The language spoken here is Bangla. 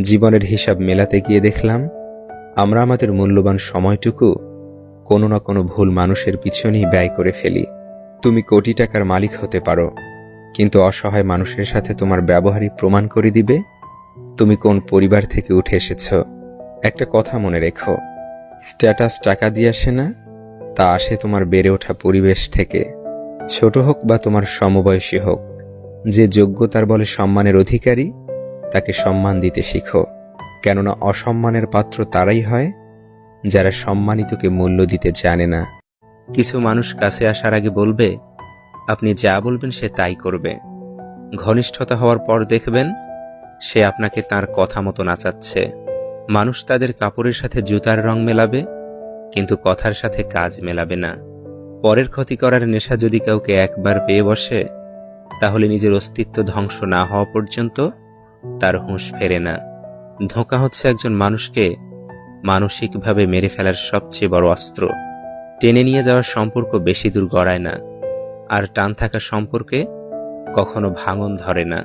জীবনের হিসাব মেলাতে গিয়ে দেখলাম আমরা আমাদের মূল্যবান সময়টুকু কোনো না কোনো ভুল মানুষের পিছনেই ব্যয় করে ফেলি। তুমি কোটি টাকার মালিক হতে পারো, কিন্তু অসহায় মানুষের সাথে তোমার ব্যবহারই প্রমাণ করে দিবে তুমি কোন পরিবার থেকে উঠে এসেছ। একটা কথা মনে রেখো, স্ট্যাটাস টাকা দিয়ে আসে না, তা আসে তোমার বেড়ে ওঠা পরিবেশ থেকে। ছোট হোক বা তোমার সমবয়সী হোক, যে যোগ্যতার বলে সম্মানের অধিকারী তাকে সম্মান দিতে শিখো। কেননা অসম্মানের পাত্র তারাই হয় যারা সম্মানিতকে মূল্য দিতে জানে না। কিছু মানুষ কাছে আসার আগে বলবে, আপনি যা বলবেন সে তাই করবে। ঘনিষ্ঠতা হওয়ার পর দেখবেন সে আপনাকে তার কথা মতো নাচাচ্ছে। মানুষ তাদের কাপড়ের সাথে জুতার রং মেলাবে, কিন্তু কথার সাথে কাজ মেলাবে না। পরের ক্ষতি করার নেশা যদি কাউকে একবার পেয়ে বসে, তাহলে নিজের অস্তিত্ব ধ্বংস না হওয়া পর্যন্ত তার হুঁশ ফেরে না। ধোঁকা হচ্ছে একজন মানুষকে মানসিকভাবে মেরে ফেলার সবচেয়ে বড় অস্ত্র। টেনে নিয়ে যাওয়ার সম্পর্ক বেশি দূর গড়ায় না, আর টান থাকা সম্পর্কে কখনো ভাঙন ধরে না।